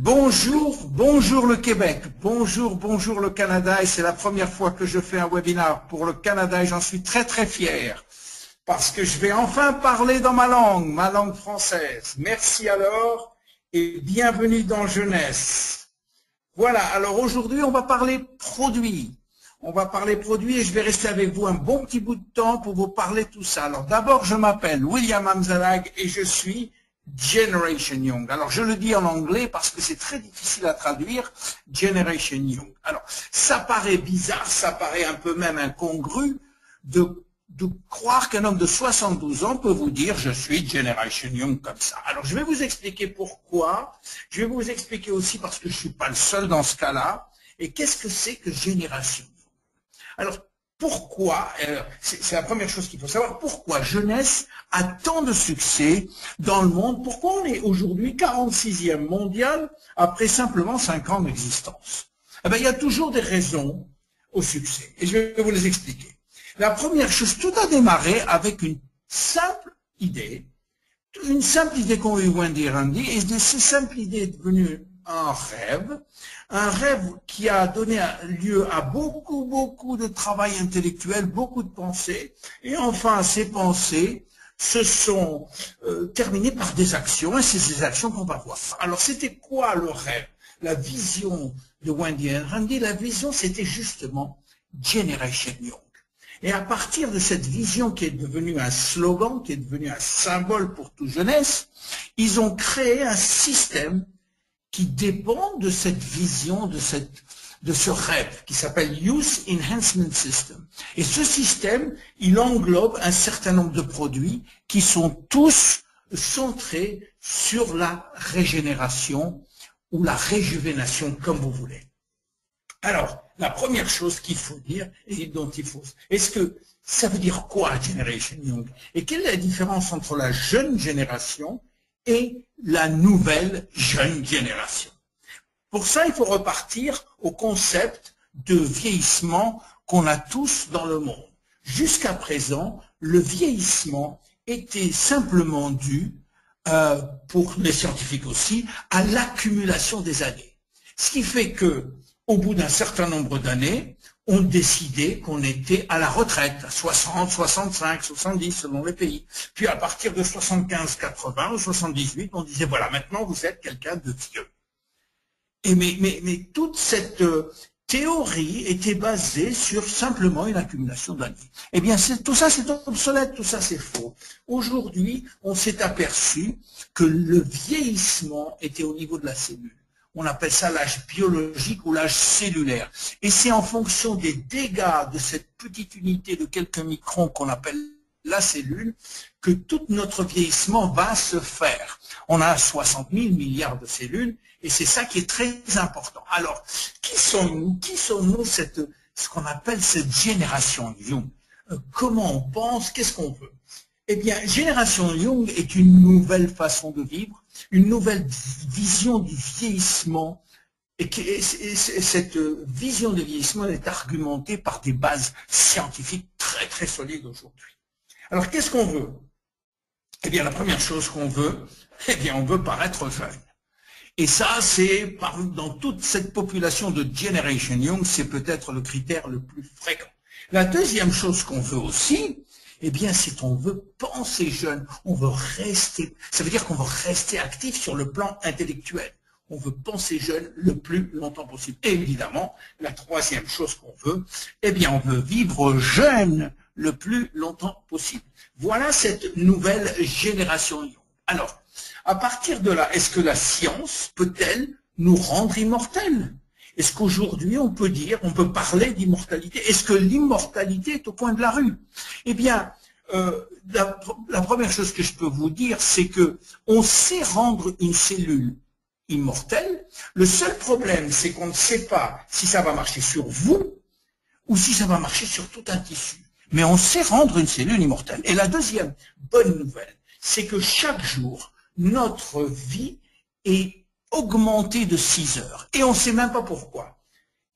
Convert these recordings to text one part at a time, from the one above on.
Bonjour le Québec, bonjour le Canada, et c'est la première fois que je fais un webinaire pour le Canada et j'en suis très fier parce que je vais enfin parler dans ma langue française. Merci alors et bienvenue dans Jeunesse. Voilà, alors aujourd'hui on va parler produits. On va parler produits et je vais rester avec vous un bon petit bout de temps pour vous parler de tout ça. Alors d'abord, je m'appelle William Amzalag et je suis Generation Young. Alors je le dis en anglais parce que c'est très difficile à traduire, Generation Young. Alors ça paraît bizarre, ça paraît un peu même incongru de croire qu'un homme de 72 ans peut vous dire je suis Generation Young comme ça. Alors je vais vous expliquer pourquoi, je vais vous expliquer aussi parce que je ne suis pas le seul dans ce cas-là, et qu'est-ce que c'est que Génération Young. Alors, pourquoi, c'est la première chose qu'il faut savoir, pourquoi Jeunesse a tant de succès dans le monde, pourquoi on est aujourd'hui 46e mondial après simplement 5 ans d'existence. Eh bien, il y a toujours des raisons au succès, et je vais vous les expliquer. La première chose, tout a démarré avec une simple idée qu'ont eu Wendy et Randy, et cette simple idée est devenue un rêve qui a donné lieu à beaucoup de travail intellectuel, beaucoup de pensées, et enfin ces pensées se sont terminées par des actions, et c'est ces actions qu'on va voir. Alors c'était quoi le rêve? La vision de Wendy et Randy, la vision c'était justement Generation Young. Et à partir de cette vision qui est devenue un slogan, qui est devenue un symbole pour toute jeunesse, ils ont créé un système qui dépend de cette vision, de ce rêve, qui s'appelle Youth Enhancement System. Et ce système, il englobe un certain nombre de produits qui sont tous centrés sur la régénération ou la réjuvénation, comme vous voulez. Alors, la première chose qu'il faut dire, et dont il faut... Est-ce que ça veut dire quoi, Generation Young? Et quelle est la différence entre la jeune génération et la nouvelle jeune génération? Pour ça, il faut repartir au concept de vieillissement qu'on a tous dans le monde. Jusqu'à présent, le vieillissement était simplement dû, pour les scientifiques aussi, à l'accumulation des années. Ce qui fait que, au bout d'un certain nombre d'années, on décidait qu'on était à la retraite, à 60, 65, 70 selon les pays. Puis à partir de 75, 80 ou 78, on disait voilà, maintenant vous êtes quelqu'un de vieux. Et mais toute cette théorie était basée sur simplement une accumulation d'années. Eh bien, tout ça c'est obsolète, tout ça c'est faux. Aujourd'hui, on s'est aperçu que le vieillissement était au niveau de la cellule. On appelle ça l'âge biologique ou l'âge cellulaire. Et c'est en fonction des dégâts de cette petite unité de quelques microns qu'on appelle la cellule que tout notre vieillissement va se faire. On a 60 000 milliards de cellules et c'est ça qui est très important. Alors, qui sommes-nous? Qui sommes-nous ce qu'on appelle cette génération Young? Comment on pense? Qu'est-ce qu'on veut? Eh bien, Génération Young est une nouvelle façon de vivre, une nouvelle vision du vieillissement, et cette vision du vieillissement est argumentée par des bases scientifiques très solides aujourd'hui. Alors, qu'est-ce qu'on veut? Eh bien, la première chose qu'on veut, eh bien, on veut paraître jeune. Et ça, c'est dans toute cette population de Generation Young, c'est peut-être le critère le plus fréquent. La deuxième chose qu'on veut aussi, eh bien, c'est qu'on veut penser jeune, on veut rester, ça veut dire qu'on veut rester actif sur le plan intellectuel. On veut penser jeune le plus longtemps possible. Et évidemment, la troisième chose qu'on veut, eh bien, on veut vivre jeune le plus longtemps possible. Voilà cette nouvelle génération Young. Alors, à partir de là, est-ce que la science peut-elle nous rendre immortels? Est-ce qu'aujourd'hui, on peut dire, on peut parler d'immortalité? Est-ce que l'immortalité est au coin de la rue? Eh bien, la première chose que je peux vous dire, c'est que on sait rendre une cellule immortelle. Le seul problème, c'est qu'on ne sait pas si ça va marcher sur vous ou si ça va marcher sur tout un tissu. Mais on sait rendre une cellule immortelle. Et la deuxième bonne nouvelle, c'est que chaque jour, notre vie est augmenté de 6 heures. Et on ne sait même pas pourquoi.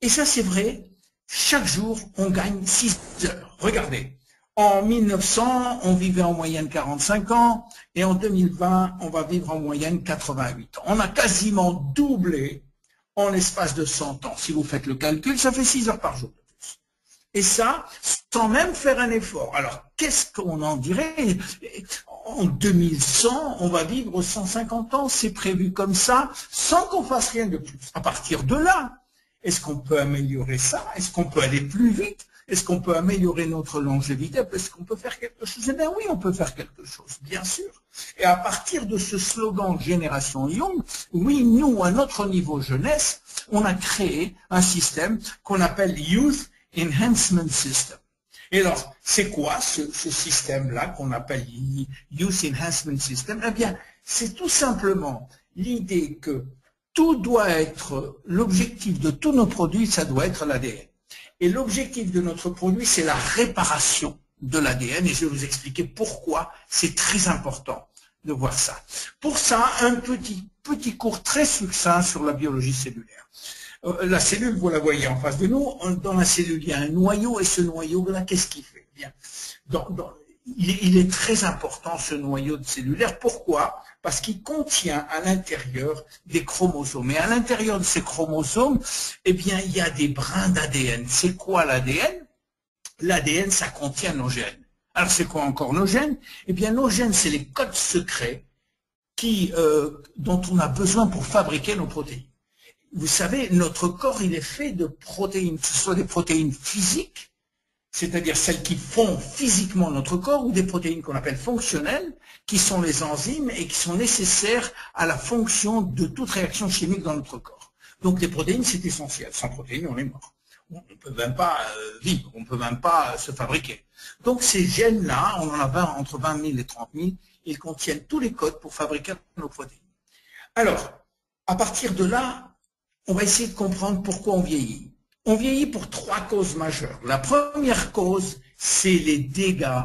Et ça, c'est vrai, chaque jour, on gagne 6 heures. Regardez, En 1900, on vivait en moyenne 45 ans, et en 2020, on va vivre en moyenne 88 ans. On a quasiment doublé en l'espace de 100 ans. Si vous faites le calcul, ça fait 6 heures par jour. Et ça, sans même faire un effort. Alors, qu'est-ce qu'on en dirait? En 2100, on va vivre 150 ans, c'est prévu comme ça, sans qu'on fasse rien de plus. À partir de là, est-ce qu'on peut améliorer ça? Est-ce qu'on peut aller plus vite? Est-ce qu'on peut améliorer notre longévité? Est-ce qu'on peut faire quelque chose? Eh bien oui, on peut faire quelque chose, bien sûr. Et à partir de ce slogan Génération Young, oui, nous, à notre niveau jeunesse, on a créé un système qu'on appelle Youth Enhancement System. Et alors, c'est quoi ce système-là qu'on appelle Youth Enhancement System? Eh bien, c'est tout simplement l'idée que tout doit être, l'objectif de tous nos produits, ça doit être l'ADN. Et l'objectif de notre produit, c'est la réparation de l'ADN, et je vais vous expliquer pourquoi c'est très important de voir ça. Pour ça, un petit cours très succinct sur la biologie cellulaire. La cellule, vous la voyez en face de nous, dans la cellule, il y a un noyau, et ce noyau-là, qu'est-ce qu'il fait? Bien, il est très important, ce noyau cellulaire. Pourquoi? Parce qu'il contient à l'intérieur des chromosomes. Et à l'intérieur de ces chromosomes, eh bien, il y a des brins d'ADN. C'est quoi l'ADN? L'ADN, ça contient nos gènes. Alors, c'est quoi encore nos gènes? Eh bien, nos gènes, c'est les codes secrets dont on a besoin pour fabriquer nos protéines. Vous savez, notre corps, il est fait de protéines, que ce soit des protéines physiques, c'est-à-dire celles qui font physiquement notre corps, ou des protéines qu'on appelle fonctionnelles, qui sont les enzymes et qui sont nécessaires à la fonction de toute réaction chimique dans notre corps. Donc les protéines, c'est essentiel. Sans protéines, on est mort. On ne peut même pas vivre, on ne peut même pas se fabriquer. Donc ces gènes-là, on en a entre 20 000 et 30 000, ils contiennent tous les codes pour fabriquer nos protéines. Alors, à partir de là, on va essayer de comprendre pourquoi on vieillit. On vieillit pour 3 causes majeures. La première cause, c'est les dégâts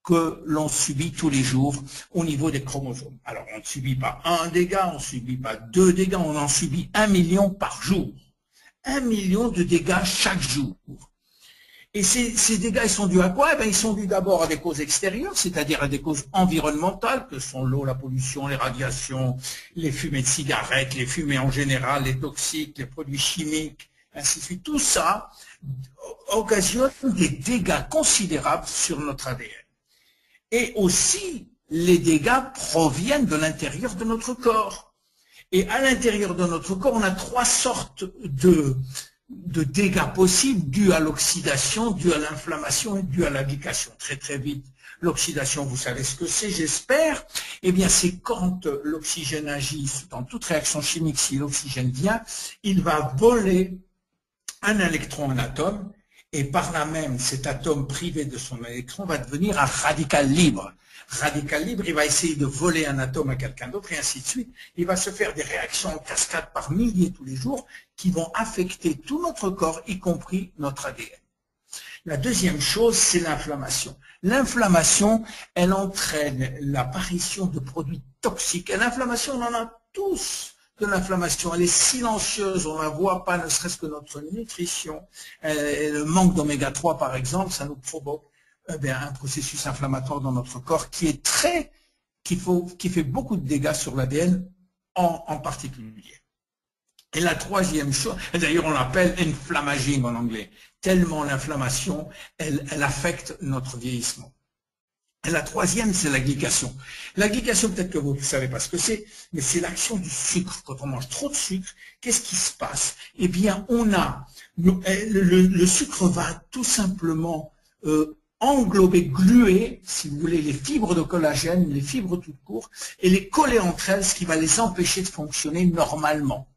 que l'on subit tous les jours au niveau des chromosomes. Alors, on ne subit pas un dégât, on ne subit pas 2 dégâts, on en subit 1 million par jour. 1 million de dégâts chaque jour. Et ces dégâts, ils sont dus à quoi? Eh bien, ils sont dus d'abord à des causes extérieures, c'est-à-dire à des causes environnementales, que sont l'eau, la pollution, les radiations, les fumées de cigarettes, les fumées en général, les toxiques, les produits chimiques, ainsi de suite. Tout ça occasionne des dégâts considérables sur notre ADN. Et aussi, les dégâts proviennent de l'intérieur de notre corps. Et à l'intérieur de notre corps, on a 3 sortes de dégâts possibles dus à l'oxydation, dus à l'inflammation et dus à la glycation. Très très vite. L'oxydation, vous savez ce que c'est, j'espère. Eh bien, c'est quand l'oxygène agit dans toute réaction chimique, si l'oxygène vient, il va voler un électron, un atome, et par là même, cet atome privé de son électron va devenir un radical libre. Radical libre, il va essayer de voler un atome à quelqu'un d'autre, et ainsi de suite. Il va se faire des réactions en cascade par milliers tous les jours qui vont affecter tout notre corps, y compris notre ADN. La deuxième chose, c'est l'inflammation. L'inflammation, elle entraîne l'apparition de produits toxiques. Et l'inflammation, on en a tous de l'inflammation. Elle est silencieuse, on ne la voit pas, ne serait-ce que notre nutrition. Le manque d'oméga 3, par exemple, ça nous provoque un processus inflammatoire dans notre corps qui fait beaucoup de dégâts sur l'ADN en particulier. Et la troisième chose, d'ailleurs on l'appelle inflammaging en anglais, tellement l'inflammation, elle affecte notre vieillissement. Et la troisième, c'est la glycation. La glycation, peut-être que vous ne savez pas ce que c'est, mais c'est l'action du sucre. Quand on mange trop de sucre, qu'est-ce qui se passe? Eh bien, le sucre va tout simplement englober, gluer, si vous voulez, les fibres de collagène, les fibres toutes courtes, et les coller entre elles, ce qui va les empêcher de fonctionner normalement.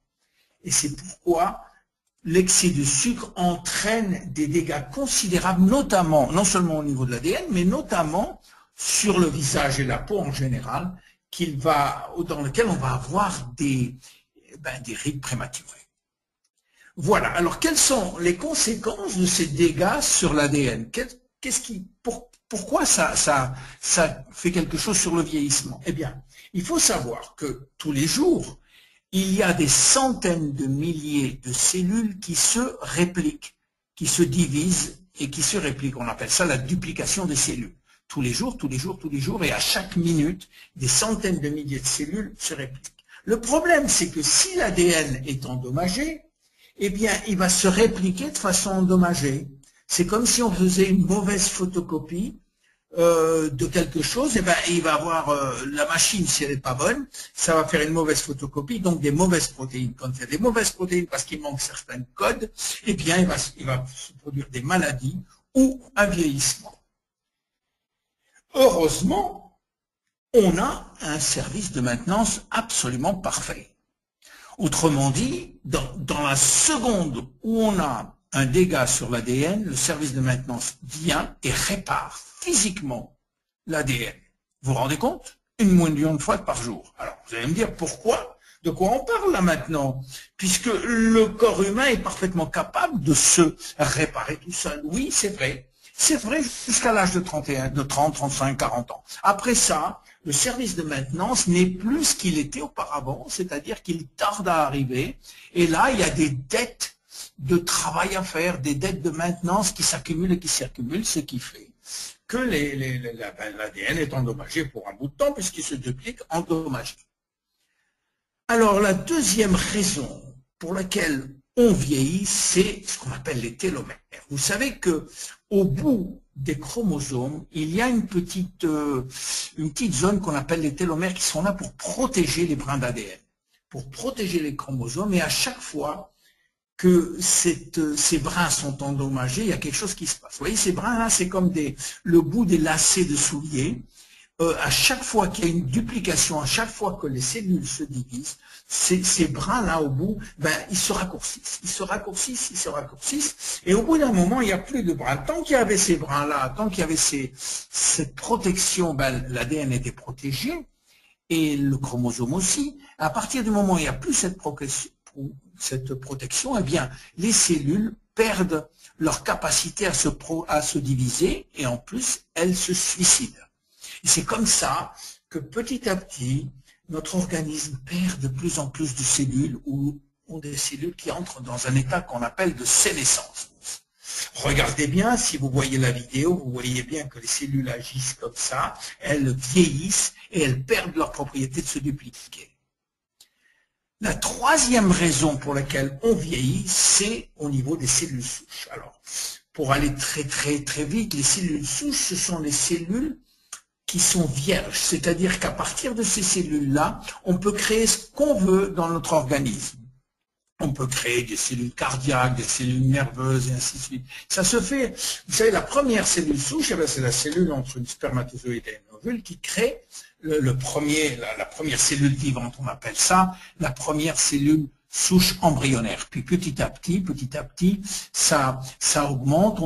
Et c'est pourquoi l'excès de sucre entraîne des dégâts considérables, notamment, non seulement au niveau de l'ADN, mais notamment sur le visage et la peau en général, dans lequel on va avoir des rides prématurées. Voilà. Alors, quelles sont les conséquences de ces dégâts sur l'ADN? Pourquoi ça fait quelque chose sur le vieillissement? Eh bien, il faut savoir que tous les jours, il y a des centaines de milliers de cellules qui se répliquent, qui se divisent et qui se répliquent. On appelle ça la duplication des cellules. Tous les jours, tous les jours, tous les jours, et à chaque minute, des centaines de milliers de cellules se répliquent. Le problème, c'est que si l'ADN est endommagé, eh bien, il va se répliquer de façon endommagée. C'est comme si on faisait une mauvaise photocopie de quelque chose, et ben il va avoir la machine, si elle n'est pas bonne, ça va faire une mauvaise photocopie, donc des mauvaises protéines. Quand il y a des mauvaises protéines parce qu'il manque certains codes, eh bien il va se produire des maladies ou un vieillissement. Heureusement, on a un service de maintenance absolument parfait. Autrement dit, dans la seconde où on a un dégât sur l'ADN, le service de maintenance vient et répare physiquement l'ADN. Vous vous rendez compte? 1 million de fois par jour. Alors, vous allez me dire pourquoi? De quoi on parle là maintenant? Puisque le corps humain est parfaitement capable de se réparer tout seul. Oui, c'est vrai. C'est vrai jusqu'à l'âge de 30, 35, 40 ans. Après ça, le service de maintenance n'est plus ce qu'il était auparavant, c'est-à-dire qu'il tarde à arriver. Et là, il y a des dettes de travail à faire, des dettes de maintenance qui s'accumulent et qui s'accumulent, ce qui fait que l'ADN est endommagé pour un bout de temps puisqu'il se duplique endommagé. Alors la deuxième raison pour laquelle on vieillit, c'est ce qu'on appelle les télomères. Vous savez que au bout des chromosomes, il y a une petite zone qu'on appelle les télomères qui sont là pour protéger les brins d'ADN, pour protéger les chromosomes, et à chaque fois que ces brins sont endommagés, il y a quelque chose qui se passe. Vous voyez, ces brins-là, c'est comme le bout des lacets de souliers. À chaque fois qu'il y a une duplication, à chaque fois que les cellules se divisent, ces brins-là au bout, ben, ils se raccourcissent, ils se raccourcissent, ils se raccourcissent, et au bout d'un moment, il n'y a plus de brins. Tant qu'il y avait ces brins-là, tant qu'il y avait cette protection, ben, l'ADN était protégé, et le chromosome aussi. À partir du moment où il n'y a plus cette protection, eh bien, les cellules perdent leur capacité à se diviser, et en plus, elles se suicident. Et c'est comme ça que petit à petit, notre organisme perd de plus en plus de cellules ou des cellules qui entrent dans un état qu'on appelle de sénescence. Regardez bien, si vous voyez la vidéo, vous voyez bien que les cellules agissent comme ça, elles vieillissent et elles perdent leur propriété de se dupliquer. La troisième raison pour laquelle on vieillit, c'est au niveau des cellules souches. Alors, pour aller très vite, les cellules souches, ce sont les cellules qui sont vierges, c'est-à-dire qu'à partir de ces cellules-là, on peut créer ce qu'on veut dans notre organisme. On peut créer des cellules cardiaques, des cellules nerveuses, et ainsi de suite. Ça se fait, vous savez, la première cellule souche, c'est la cellule entre une spermatozoïde et un ovule qui crée la première cellule vivante, on appelle ça, la première cellule souche embryonnaire. Puis petit à petit, ça augmente,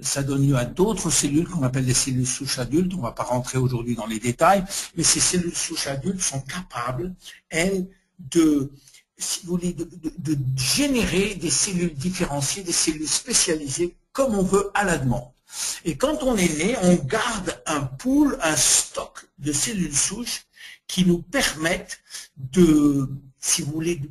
ça donne lieu à d'autres cellules qu'on appelle des cellules souches adultes. On ne va pas rentrer aujourd'hui dans les détails, mais ces cellules souches adultes sont capables, elles, si vous voulez, de générer des cellules différenciées, des cellules spécialisées, comme on veut à la demande. Et quand on est né, on garde un pool, un stock de cellules souches qui nous permettent si vous voulez,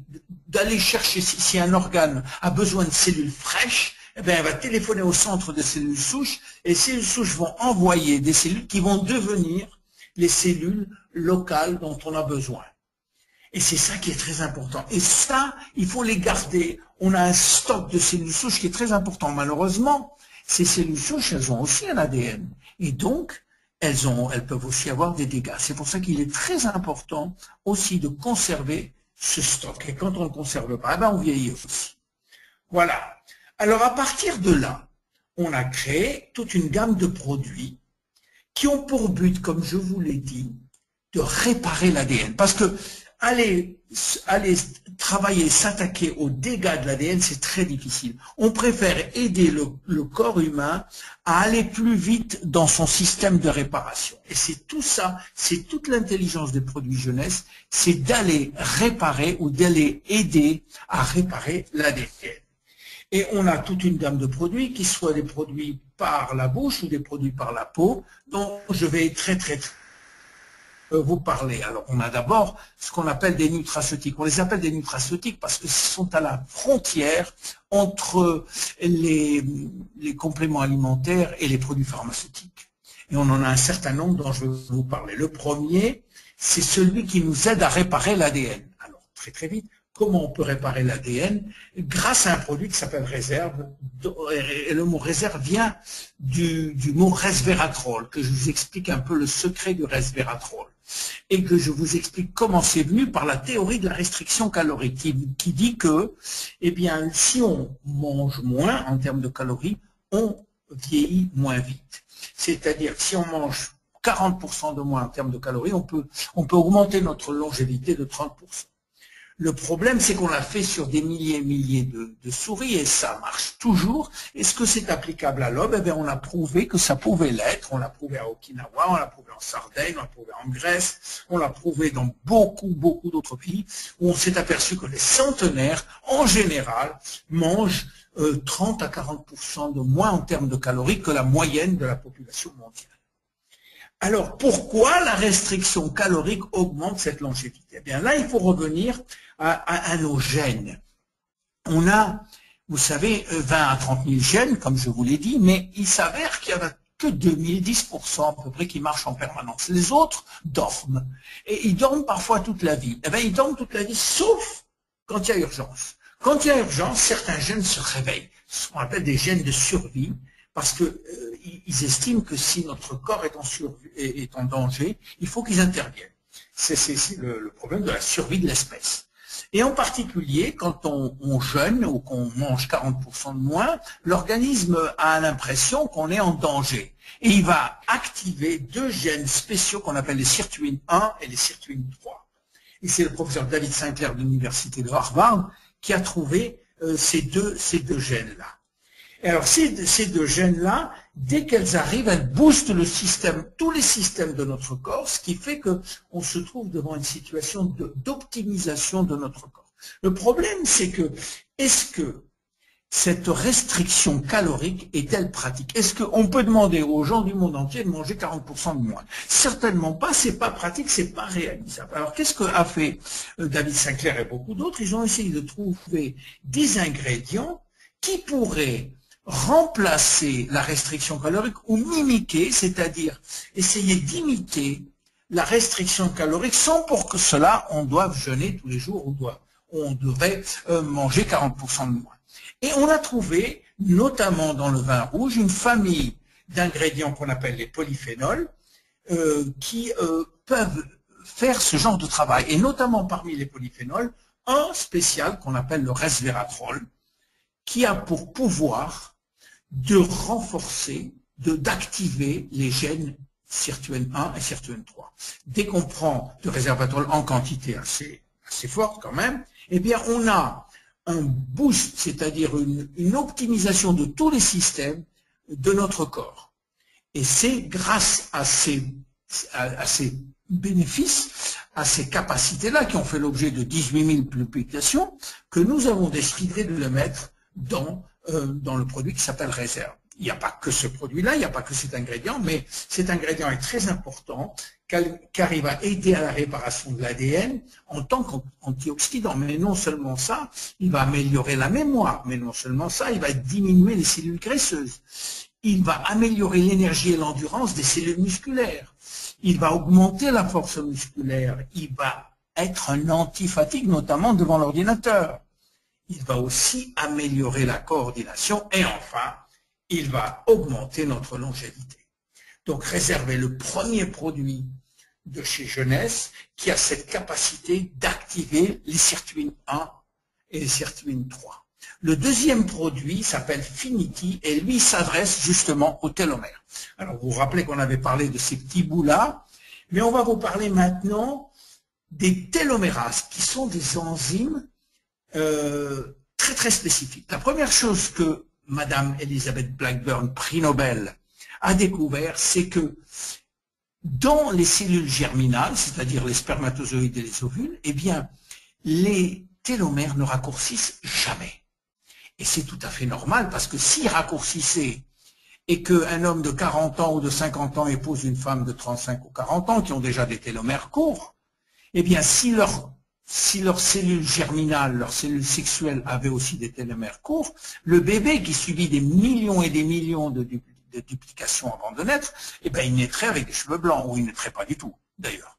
d'aller chercher, si un organe a besoin de cellules fraîches, eh bien, elle va téléphoner au centre de cellules souches, et les cellules souches vont envoyer des cellules qui vont devenir les cellules locales dont on a besoin. Et c'est ça qui est très important. Et ça, il faut les garder. On a un stock de cellules souches qui est très important. Malheureusement, ces cellules souches, elles ont aussi un ADN. Et donc, elles peuvent aussi avoir des dégâts. C'est pour ça qu'il est très important aussi de conserver ce stock. Et quand on ne le conserve pas, ben on vieillit aussi. Voilà. Alors, à partir de là, on a créé toute une gamme de produits qui ont pour but, comme je vous l'ai dit, de réparer l'ADN. Parce que aller travailler, s'attaquer aux dégâts de l'ADN, c'est très difficile. On préfère aider le corps humain à aller plus vite dans son système de réparation. Et c'est tout ça, c'est toute l'intelligence des produits jeunesse, c'est d'aller réparer ou d'aller aider à réparer l'ADN. Et on a toute une gamme de produits, qui soient des produits par la bouche ou des produits par la peau, dont je vais très vous parler. Alors, on a d'abord ce qu'on appelle des nutraceutiques. On les appelle des nutraceutiques parce qu'ils sont à la frontière entre les compléments alimentaires et les produits pharmaceutiques. Et on en a un certain nombre dont je vais vous parler. Le premier, c'est celui qui nous aide à réparer l'ADN. Alors, très très vite, comment on peut réparer l'ADN? Grâce à un produit qui s'appelle réserve. Et le mot réserve vient du mot resveratrol, que je vous explique un peu le secret du resveratrol. Et que je vous explique comment c'est venu par la théorie de la restriction calorique, qui dit que, eh bien, si on mange moins en termes de calories, on vieillit moins vite. C'est-à-dire, si on mange 40% de moins en termes de calories, on peut augmenter notre longévité de 30%. Le problème, c'est qu'on l'a fait sur des milliers et milliers de souris et ça marche toujours. Est-ce que c'est applicable à l'homme? Eh bien, on a prouvé que ça pouvait l'être. On l'a prouvé à Okinawa, on l'a prouvé en Sardaigne, on l'a prouvé en Grèce, on l'a prouvé dans beaucoup d'autres pays où on s'est aperçu que les centenaires, en général, mangent 30 à 40% de moins en termes de calories que la moyenne de la population mondiale. Alors, pourquoi la restriction calorique augmente cette longévité? Eh bien, là, il faut revenir à nos gènes. On a, vous savez, 20 à 30 000 gènes, comme je vous l'ai dit, mais il s'avère qu'il n'y en a que 2010% à peu près qui marchent en permanence. Les autres dorment. Et ils dorment parfois toute la vie. Eh bien, ils dorment toute la vie, sauf quand il y a urgence. Quand il y a urgence, certains gènes se réveillent. Ce qu'on appelle des gènes de survie, parce qu'ils estiment que si notre corps est en danger, il faut qu'ils interviennent. C'est le problème de la survie de l'espèce. Et en particulier, quand on jeûne ou qu'on mange 40% de moins, l'organisme a l'impression qu'on est en danger. Et il va activer deux gènes spéciaux qu'on appelle les sirtuines 1 et les sirtuines 3. Et c'est le professeur David Sinclair de l'université de Harvard qui a trouvé ces deux gènes-là. Et alors ces deux gènes-là, dès qu'elles arrivent, elles boostent le système, tous les systèmes de notre corps, ce qui fait qu'on se trouve devant une situation d'optimisation de notre corps. Le problème, c'est que, est-ce que cette restriction calorique est-elle pratique? Est-ce qu'on peut demander aux gens du monde entier de manger 40% de moins? Certainement pas, c'est pas pratique, c'est pas réalisable. Alors qu'est-ce qu'a fait David Sinclair et beaucoup d'autres? Ils ont essayé de trouver des ingrédients qui pourraient remplacer la restriction calorique ou mimiquer, c'est-à-dire essayer d'imiter la restriction calorique sans pour que cela on doive jeûner tous les jours ou on devrait manger 40% de moins. Et on a trouvé, notamment dans le vin rouge, une famille d'ingrédients qu'on appelle les polyphénols qui peuvent faire ce genre de travail. Et notamment parmi les polyphénols, un spécial qu'on appelle le resveratrol, qui a pour pouvoir de renforcer, d'activer les gènes sirtuine 1 et sirtuine 3. Dès qu'on prend de resveratrol en quantité assez forte quand même, eh bien on a un boost, c'est-à-dire une optimisation de tous les systèmes de notre corps. Et c'est grâce à ces bénéfices, à ces capacités-là qui ont fait l'objet de 18 000 publications, que nous avons décidé de le mettre dans le produit qui s'appelle Réserve. Il n'y a pas que ce produit-là, il n'y a pas que cet ingrédient, mais cet ingrédient est très important car il va aider à la réparation de l'ADN en tant qu'antioxydant. Mais non seulement ça, il va améliorer la mémoire, mais non seulement ça, il va diminuer les cellules graisseuses. Il va améliorer l'énergie et l'endurance des cellules musculaires. Il va augmenter la force musculaire. Il va être un anti-fatigue, notamment devant l'ordinateur. Il va aussi améliorer la coordination et enfin, il va augmenter notre longévité. Donc, Réserve est le premier produit de chez Jeunesse qui a cette capacité d'activer les sirtuines 1 et les sirtuines 3. Le deuxième produit s'appelle Finity et lui s'adresse justement aux télomères. Alors, vous vous rappelez qu'on avait parlé de ces petits bouts-là, mais on va vous parler maintenant des télomérases qui sont des enzymes très très spécifique. La première chose que Madame Elizabeth Blackburn, prix Nobel, a découvert, c'est que dans les cellules germinales, c'est-à-dire les spermatozoïdes et les ovules, eh bien, les télomères ne raccourcissent jamais. Et c'est tout à fait normal parce que s'ils raccourcissaient, et qu'un homme de 40 ans ou de 50 ans épouse une femme de 35 ou 40 ans qui ont déjà des télomères courts, eh bien, si leurs cellules germinales, leurs cellules sexuelles avaient aussi des télomères courts, le bébé qui subit des millions et des millions de duplications avant de naître, eh bien, il naîtrait avec des cheveux blancs, ou il ne naîtrait pas du tout, d'ailleurs.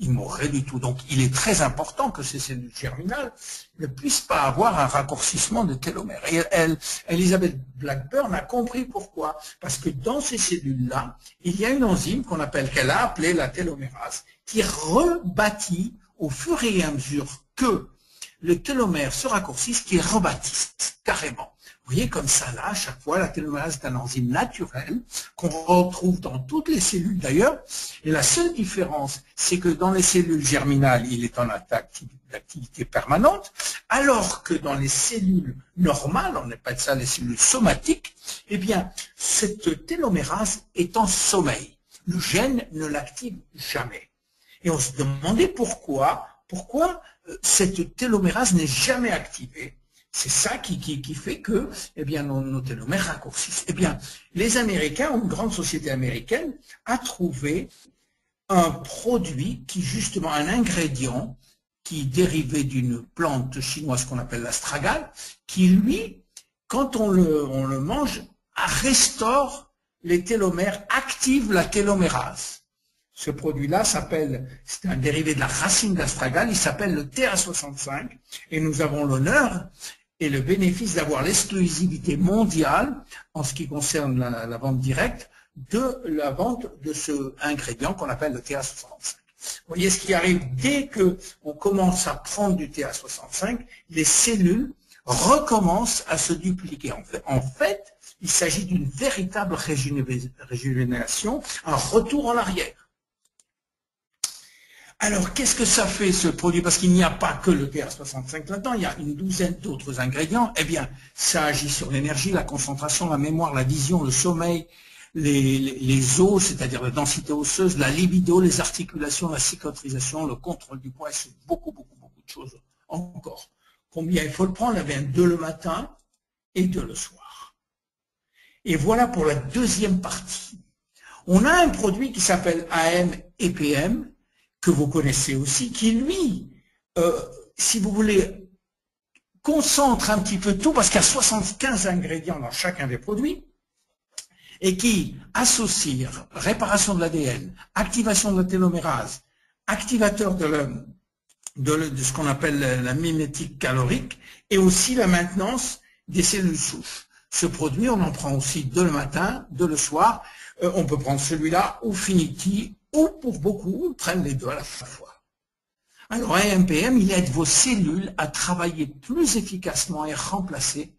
Il mourrait du tout. Donc, il est très important que ces cellules germinales ne puissent pas avoir un raccourcissement de télomères. Et Elizabeth Blackburn a compris pourquoi. Parce que dans ces cellules-là, il y a une enzyme qu'elle a appelée la télomérase, qui rebâtit au fur et à mesure que le télomère se raccourcisse, qui rebâtisse carrément. Vous voyez, comme ça, là, à chaque fois, la télomérase est un enzyme naturel qu'on retrouve dans toutes les cellules d'ailleurs. Et la seule différence, c'est que dans les cellules germinales, il est en activité permanente, alors que dans les cellules normales, on appelle ça les cellules somatiques, eh bien, cette télomérase est en sommeil. Le gène ne l'active jamais. Et on se demandait pourquoi cette télomérase n'est jamais activée. C'est ça qui fait que, eh bien, nos télomères raccourcissent. Eh bien, les Américains, une grande société américaine, a trouvé un produit qui, justement, un ingrédient qui dérivait d'une plante chinoise qu'on appelle l'astragale, qui, lui, quand on le mange, restaure les télomères, active la télomérase. Ce produit-là c'est un dérivé de la racine d'astragale, il s'appelle le TA65, et nous avons l'honneur et le bénéfice d'avoir l'exclusivité mondiale en ce qui concerne la vente directe de la vente de ce ingrédient qu'on appelle le TA65. Vous voyez ce qui arrive dès qu'on commence à prendre du TA65, les cellules recommencent à se dupliquer. En fait, il s'agit d'une véritable régénération, un retour en arrière. Alors, qu'est-ce que ça fait, ce produit? Parce qu'il n'y a pas que le TA65 là-dedans, il y a une douzaine d'autres ingrédients. Eh bien, ça agit sur l'énergie, la concentration, la mémoire, la vision, le sommeil, les os, c'est-à-dire la densité osseuse, la libido, les articulations, la cicatrisation, le contrôle du poids, et c'est beaucoup de choses encore. Combien il faut le prendre? Eh bien, 2 le matin et 2 le soir. Et voilà pour la deuxième partie. On a un produit qui s'appelle AM et PM, que vous connaissez aussi, qui lui, si vous voulez, concentre un petit peu tout, parce qu'il y a 75 ingrédients dans chacun des produits, et qui associe réparation de l'ADN, activation de la télomérase, activateur de ce qu'on appelle la mimétique calorique, et aussi la maintenance des cellules souches. Ce produit, on en prend aussi 2 le matin, 2 le soir. On peut prendre celui-là ou Finity, ou pour beaucoup, ils prennent les 2 à la fois. Alors, AMPM, il aide vos cellules à travailler plus efficacement et remplacer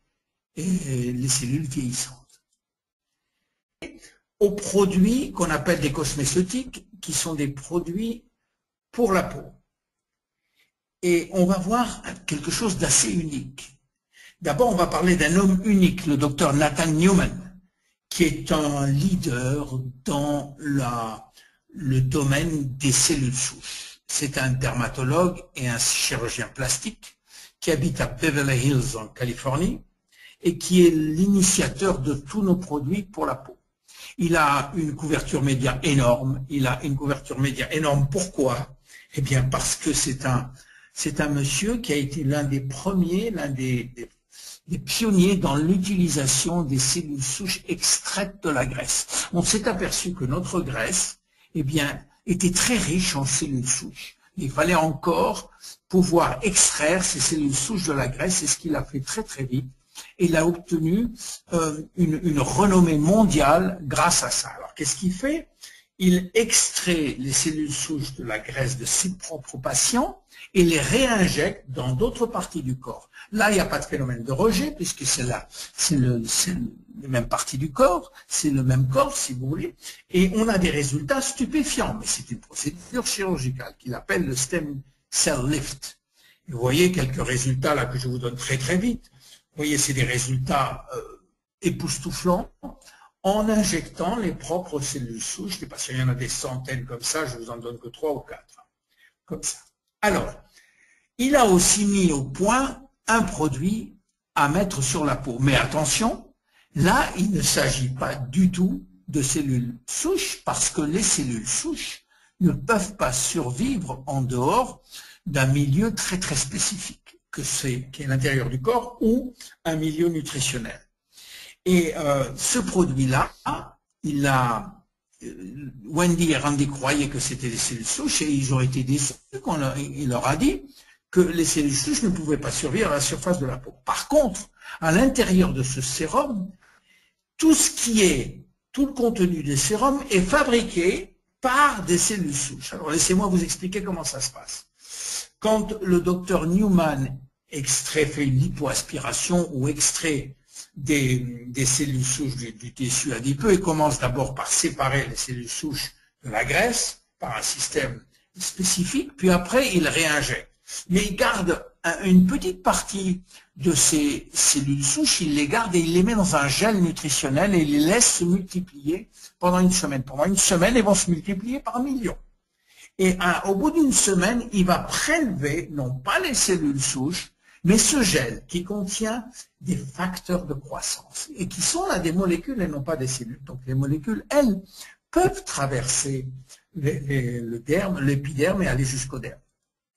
les cellules vieillissantes. Aux produits qu'on appelle des cosméceutiques, qui sont des produits pour la peau. Et on va voir quelque chose d'assez unique. D'abord, on va parler d'un homme unique, le docteur Nathan Newman, qui est un leader dans le domaine des cellules souches. C'est un dermatologue et un chirurgien plastique qui habite à Beverly Hills en Californie et qui est l'initiateur de tous nos produits pour la peau. Il a une couverture média énorme. Pourquoi? Eh bien parce que c'est un monsieur qui a été l'un des premiers, l'un des pionniers dans l'utilisation des cellules souches extraites de la graisse. On s'est aperçu que notre graisse, eh bien, était très riche en cellules souches. Il fallait encore pouvoir extraire ces cellules souches de la graisse, c'est ce qu'il a fait très vite. Et il a obtenu une renommée mondiale grâce à ça. Alors, qu'est-ce qu'il fait? Il extrait les cellules souches de la graisse de ses propres patients et les réinjecte dans d'autres parties du corps. Là, il n'y a pas de phénomène de rejet, puisque c'est les mêmes parties du corps, c'est le même corps, si vous voulez, et on a des résultats stupéfiants. Mais c'est une procédure chirurgicale qu'il appelle le stem cell lift. Et vous voyez quelques résultats là que je vous donne très vite. Vous voyez, c'est des résultats époustouflants en injectant les propres cellules souches. Parce qu'il y en a des centaines comme ça, je vous en donne que 3 ou 4. Comme ça. Alors, il a aussi mis au point un produit à mettre sur la peau. Mais attention, Là, il ne s'agit pas du tout de cellules souches parce que les cellules souches ne peuvent pas survivre en dehors d'un milieu très très spécifique, qui est l'intérieur du corps ou un milieu nutritionnel. Et ce produit-là, Wendy et Randy croyaient que c'était des cellules souches et ils ont été déçus quand il leur a dit que les cellules souches ne pouvaient pas survivre à la surface de la peau. Par contre, à l'intérieur de ce sérum, tout le contenu du sérum est fabriqué par des cellules souches. Alors laissez-moi vous expliquer comment ça se passe. Quand le docteur Newman fait une lipoaspiration ou extrait des cellules souches du tissu adipeux, il commence d'abord par séparer les cellules souches de la graisse par un système spécifique, puis après il réinjecte. Mais il garde une petite partie de ces cellules souches, il les garde et il les met dans un gel nutritionnel et il les laisse se multiplier pendant une semaine. Pendant une semaine, ils vont se multiplier par millions. Et au bout d'une semaine, il va prélever, non pas les cellules souches, mais ce gel qui contient des facteurs de croissance et qui sont là des molécules et non pas des cellules. Donc les molécules, elles, peuvent traverser l'épiderme et aller jusqu'au derme.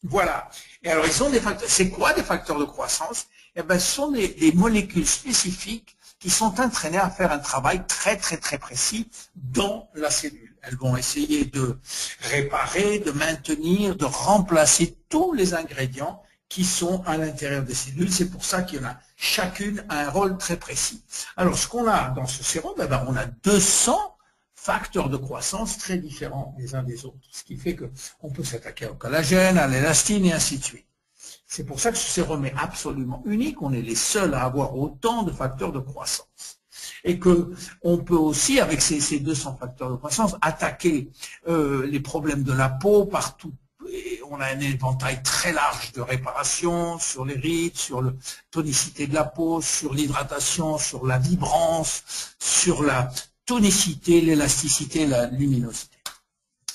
Voilà. Et alors, ils sont des facteurs. C'est quoi des facteurs de croissance? Eh ben, ce sont des molécules spécifiques qui sont entraînées à faire un travail très, très, très précis dans la cellule. Elles vont essayer de réparer, de maintenir, de remplacer tous les ingrédients qui sont à l'intérieur des cellules. C'est pour ça qu'il y en a chacune a un rôle très précis. Alors, ce qu'on a dans ce sérum, eh ben, on a 200 facteurs de croissance très différents les uns des autres, ce qui fait qu'on peut s'attaquer au collagène, à l'élastine et ainsi de suite. C'est pour ça que ce sérum est absolument unique, on est les seuls à avoir autant de facteurs de croissance. Et qu'on peut aussi, avec ces 200 facteurs de croissance, attaquer les problèmes de la peau partout. Et on a un éventail très large de réparation sur les rides, sur la tonicité de la peau, sur l'hydratation, sur la vibrance, sur la tonicité, l'élasticité, la luminosité.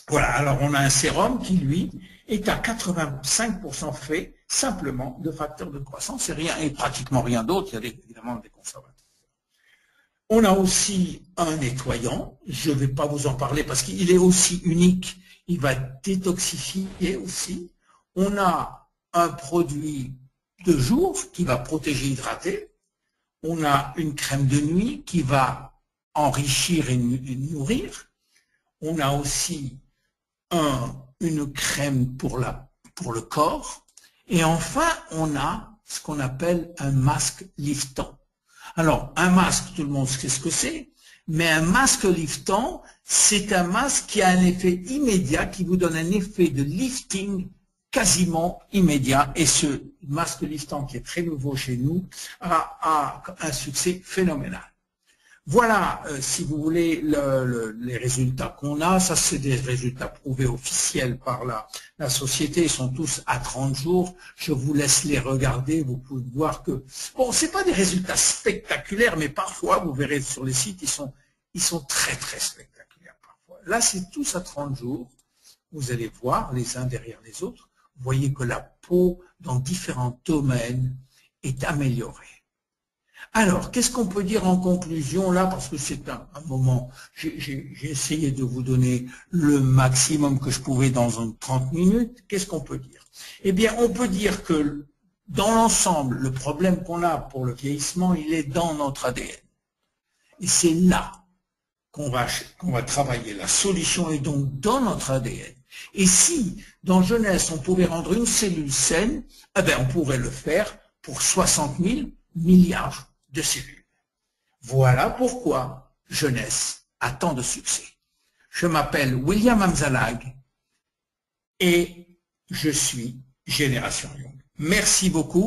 Voilà, alors on a un sérum qui, lui, est à 85% fait simplement de facteurs de croissance et pratiquement rien d'autre, il y a évidemment des conservateurs. On a aussi un nettoyant, je ne vais pas vous en parler parce qu'il est aussi unique, il va détoxifier aussi. On a un produit de jour qui va protéger, hydrater. On a une crème de nuit qui va enrichir et nourrir. On a aussi une crème pour le corps. Et enfin, on a ce qu'on appelle un masque liftant. Alors, un masque, tout le monde sait ce que c'est, mais un masque liftant, c'est un masque qui a un effet immédiat, qui vous donne un effet de lifting quasiment immédiat. Et ce masque liftant, qui est très nouveau chez nous, a un succès phénoménal. Voilà, si vous voulez, les résultats qu'on a. Ça, c'est des résultats prouvés officiels par la société. Ils sont tous à 30 jours. Je vous laisse les regarder. Vous pouvez voir que, bon, c'est pas des résultats spectaculaires, mais parfois, vous verrez sur les sites, ils sont très, très spectaculaires parfois. Là, c'est tous à 30 jours. Vous allez voir les uns derrière les autres. Vous voyez que la peau, dans différents domaines, est améliorée. Alors, qu'est-ce qu'on peut dire en conclusion là, parce que c'est un moment, j'ai essayé de vous donner le maximum que je pouvais dans 30 minutes. Qu'est-ce qu'on peut dire? Eh bien, on peut dire que dans l'ensemble, le problème qu'on a pour le vieillissement, il est dans notre ADN. Et c'est là qu'on va travailler. La solution est donc dans notre ADN. Et si, dans jeunesse, on pouvait rendre une cellule saine, eh bien, on pourrait le faire pour 60 000 milliards de cellules. Voilà pourquoi jeunesse a tant de succès. Je m'appelle William Amzalag et je suis Génération Young. Merci beaucoup.